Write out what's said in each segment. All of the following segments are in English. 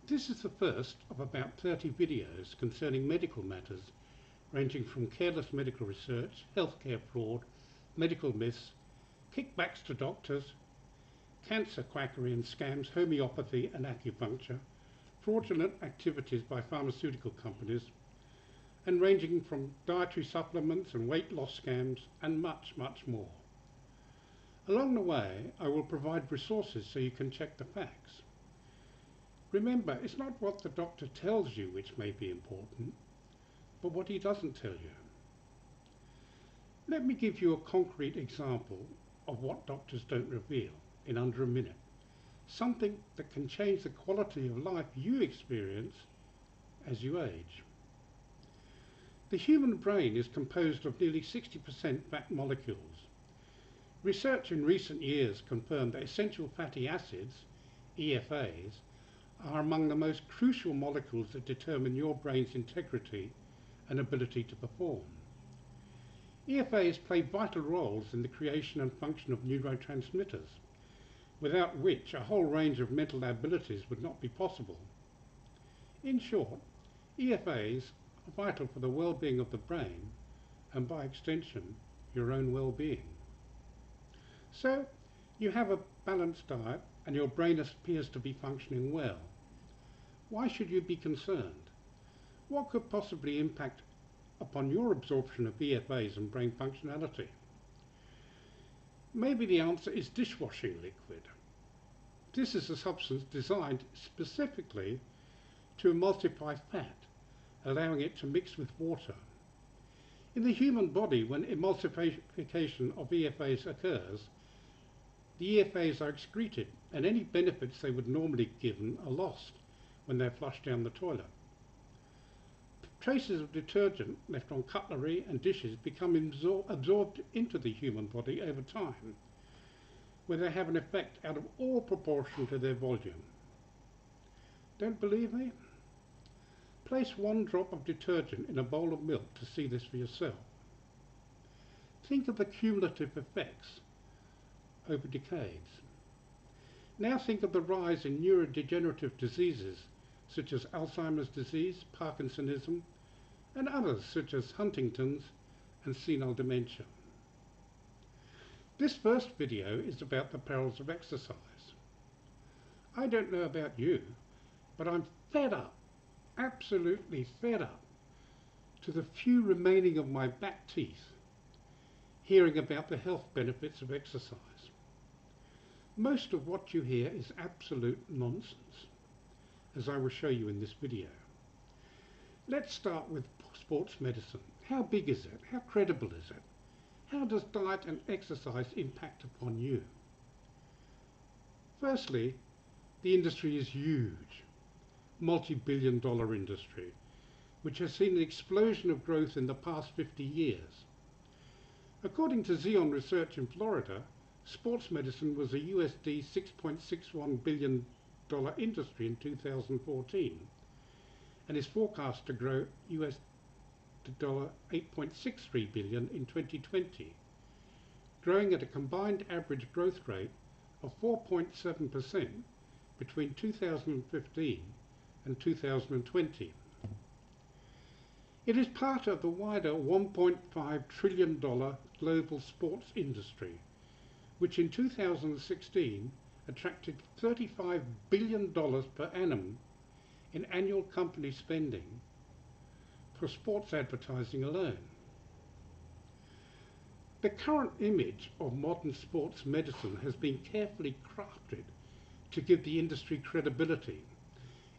This is the first of about 30 videos concerning medical matters ranging from careless medical research, healthcare fraud, medical myths, kickbacks to doctors, cancer quackery and scams, homeopathy and acupuncture, fraudulent activities by pharmaceutical companies, and ranging from dietary supplements and weight loss scams and much, much more. Along the way, I will provide resources so you can check the facts. Remember, it's not what the doctor tells you which may be important, but what he doesn't tell you. Let me give you a concrete example of what doctors don't reveal in under a minute. Something that can change the quality of life you experience as you age. The human brain is composed of nearly 60% fat molecules. Research in recent years confirmed that essential fatty acids, EFAs, are among the most crucial molecules that determine your brain's integrity and ability to perform. EFAs play vital roles in the creation and function of neurotransmitters, without which a whole range of mental abilities would not be possible. In short, EFAs are vital for the well-being of the brain and, by extension, your own well-being. So, you have a balanced diet and your brain appears to be functioning well. Why should you be concerned? What could possibly impact upon your absorption of EFAs and brain functionality? Maybe the answer is dishwashing liquid. This is a substance designed specifically to emulsify fat, allowing it to mix with water. In the human body, when emulsification of EFAs occurs, the EFAs are excreted and any benefits they would normally be given are lost when they're flushed down the toilet. Traces of detergent left on cutlery and dishes become absorbed into the human body over time, where they have an effect out of all proportion to their volume. Don't believe me? Place 1 drop of detergent in a bowl of milk to see this for yourself. Think of the cumulative effects over decades. Now think of the rise in neurodegenerative diseases such as Alzheimer's disease, Parkinsonism, and others such as Huntington's and senile dementia. This first video is about the perils of exercise. I don't know about you, but I'm fed up, absolutely fed up, to the few remaining of my back teeth, hearing about the health benefits of exercise. Most of what you hear is absolute nonsense, as I will show you in this video. Let's start with sports medicine. How big is it? How credible is it? How does diet and exercise impact upon you? Firstly, the industry is huge, multi-billion-dollar industry, which has seen an explosion of growth in the past 50 years. According to Xeon Research in Florida, sports medicine was a USD $6.61 billion industry in 2014 and is forecast to grow US $8.63 billion in 2020, growing at a combined average growth rate of 4.7% between 2015 and 2020. It is part of the wider $1.5 trillion global sports industry, which in 2016 attracted $35 billion per annum in annual company spending for sports advertising alone. The current image of modern sports medicine has been carefully crafted to give the industry credibility,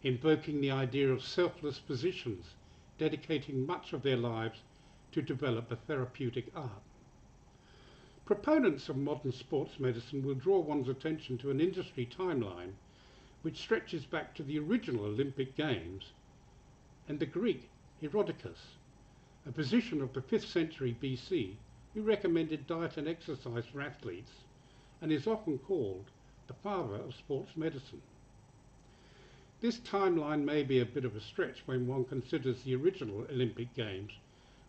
invoking the idea of selfless physicians dedicating much of their lives to develop a therapeutic art. Proponents of modern sports medicine will draw one's attention to an industry timeline which stretches back to the original Olympic Games and the Greek Herodotus, a physician of the 5th century BC who recommended diet and exercise for athletes and is often called the father of sports medicine. This timeline may be a bit of a stretch when one considers the original Olympic Games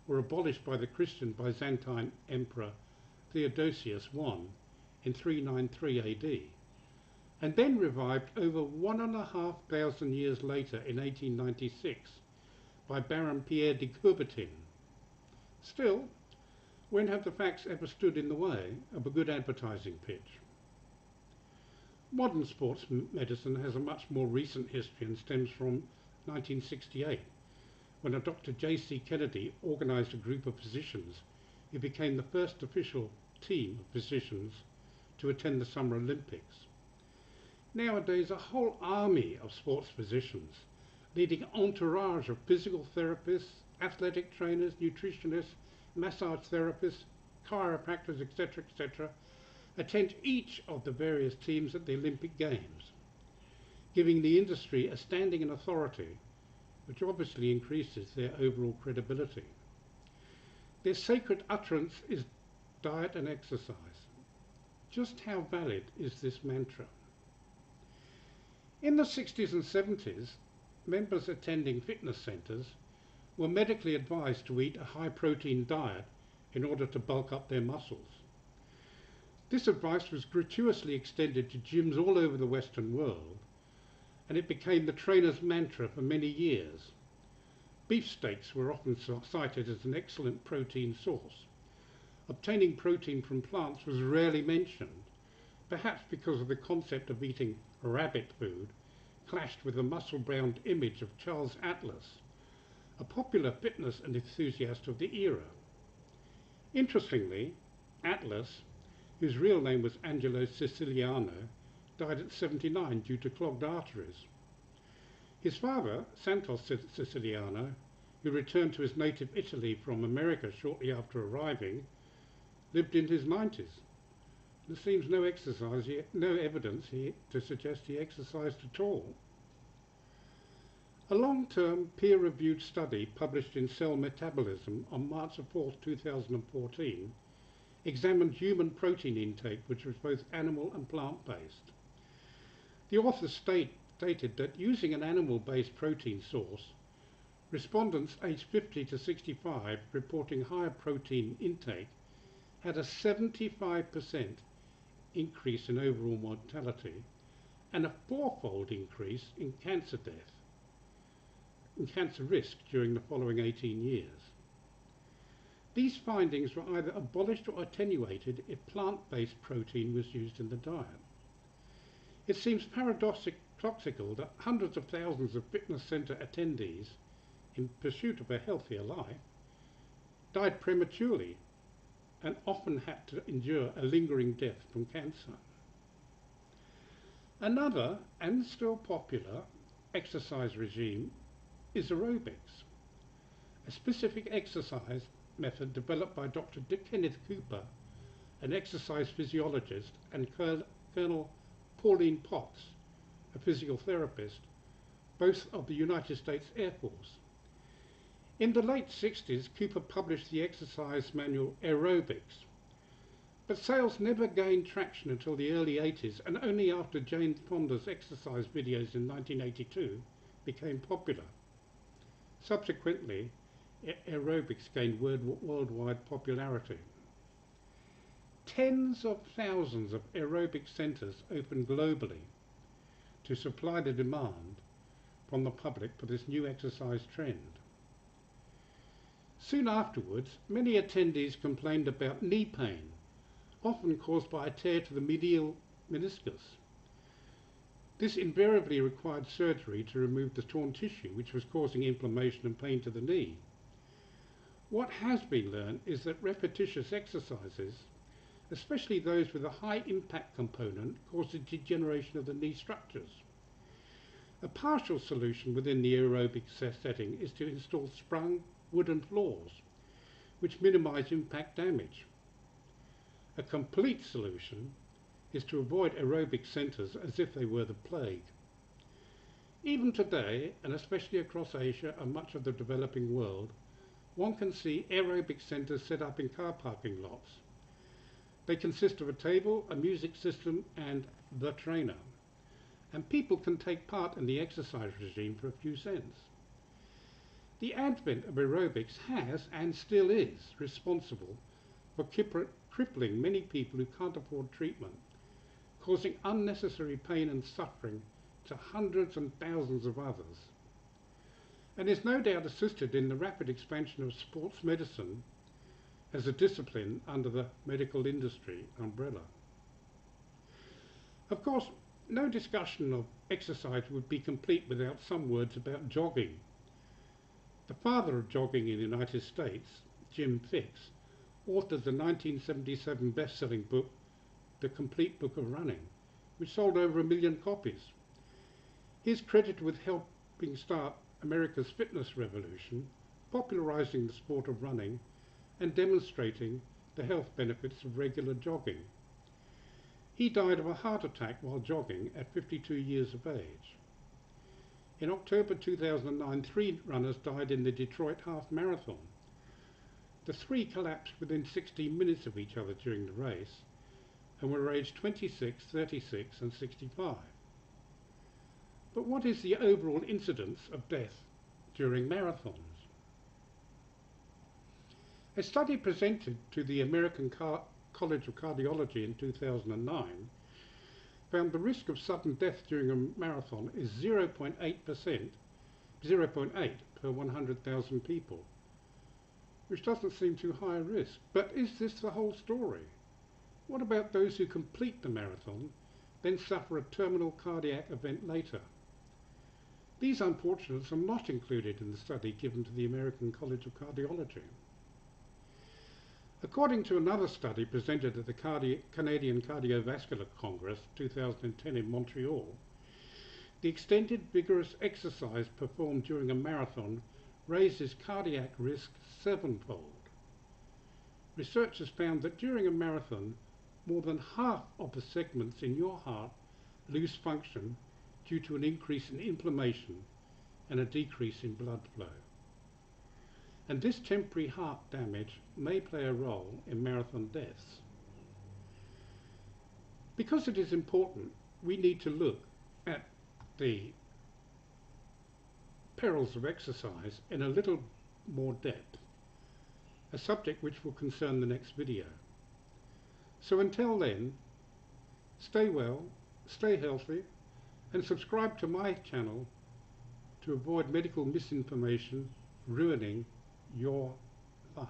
were abolished by the Christian Byzantine Emperor Theodosius I in 393 AD, and then revived over 1,500 years later in 1896 by Baron Pierre de Coubertin. Still, when have the facts ever stood in the way of a good advertising pitch? Modern sports medicine has a much more recent history and stems from 1968, when a Dr. J.C. Kennedy organised a group of physicians who became the first official team of physicians to attend the Summer Olympics. Nowadays, a whole army of sports physicians, leading entourage of physical therapists, athletic trainers, nutritionists, massage therapists, chiropractors, etc., attend each of the various teams at the Olympic Games, giving the industry a standing and authority which obviously increases their overall credibility. Their sacred utterance is diet and exercise. Just how valid is this mantra? In the 60s and 70s, members attending fitness centres were medically advised to eat a high-protein diet in order to bulk up their muscles. This advice was gratuitously extended to gyms all over the Western world, and it became the trainer's mantra for many years. Beefsteaks were often cited as an excellent protein source. Obtaining protein from plants was rarely mentioned, perhaps because of the concept of eating rabbit food clashed with the muscle-bound image of Charles Atlas, a popular fitness enthusiast of the era. Interestingly, Atlas, whose real name was Angelo Siciliano, died at 79 due to clogged arteries. His father, Santos Siciliano, who returned to his native Italy from America shortly after arriving, lived in his 90s. There seems no evidence to suggest he exercised at all. A long-term peer-reviewed study published in Cell Metabolism on March 4, 2014 examined human protein intake, which was both animal and plant-based. The authors stated that using an animal-based protein source, respondents aged 50 to 65 reporting higher protein intake had a 75% increase in overall mortality and a fourfold increase in cancer risk during the following 18 years. These findings were either abolished or attenuated if plant-based protein was used in the diet. It seems paradoxical that hundreds of thousands of fitness centre attendees, in pursuit of a healthier life, died prematurely and often had to endure a lingering death from cancer. Another, and still popular, exercise regime is aerobics, a specific exercise method developed by Dr. Kenneth Cooper, an exercise physiologist, and Colonel Pauline Potts, a physical therapist, both of the United States Air Force. In the late 60s, Cooper published the exercise manual Aerobics, but sales never gained traction until the early 80s, and only after Jane Fonda's exercise videos in 1982 became popular. Subsequently, aerobics gained worldwide popularity. Tens of thousands of aerobic centres opened globally to supply the demand from the public for this new exercise trend. Soon afterwards, many attendees complained about knee pain, often caused by a tear to the medial meniscus. This invariably required surgery to remove the torn tissue, which was causing inflammation and pain to the knee. What has been learned is that repetitious exercises, especially those with a high impact component, cause the degeneration of the knee structures. A partial solution within the aerobic setting is to install sprung wooden floors, which minimise impact damage. A complete solution is to avoid aerobic centres as if they were the plague. Even today, and especially across Asia and much of the developing world, one can see aerobic centres set up in car parking lots. They consist of a table, a music system, and the trainer. And people can take part in the exercise regime for a few cents. The advent of aerobics has, and still is, responsible for crippling many people who can't afford treatment, causing unnecessary pain and suffering to hundreds and thousands of others, and is no doubt assisted in the rapid expansion of sports medicine as a discipline under the medical industry umbrella. Of course, no discussion of exercise would be complete without some words about jogging. The father of jogging in the United States, Jim Fixx, authored the 1977 best-selling book, The Complete Book of Running, which sold over 1 million copies. He is credited with helping start America's fitness revolution, popularizing the sport of running, and demonstrating the health benefits of regular jogging. He died of a heart attack while jogging at 52 years of age. In October 2009, 3 runners died in the Detroit Half Marathon. The 3 collapsed within 16 minutes of each other during the race and were aged 26, 36 and 65. But what is the overall incidence of death during marathons? A study presented to the American College of Cardiology in 2009 found the risk of sudden death during a marathon is 0.8%, 0.8 per 100,000 people, which doesn't seem too high a risk. But is this the whole story? What about those who complete the marathon, then suffer a terminal cardiac event later? These unfortunates are not included in the study given to the American College of Cardiology. According to another study presented at the Canadian Cardiovascular Congress 2010 in Montreal, the extended vigorous exercise performed during a marathon raises cardiac risk 7-fold. Researchers found that during a marathon, more than half of the segments in your heart lose function due to an increase in inflammation and a decrease in blood flow. And this temporary heart damage may play a role in marathon deaths. Because it is important, we need to look at the perils of exercise in a little more depth, a subject which will concern the next video. So until then, stay well, stay healthy, and subscribe to my channel to avoid medical misinformation ruining your life.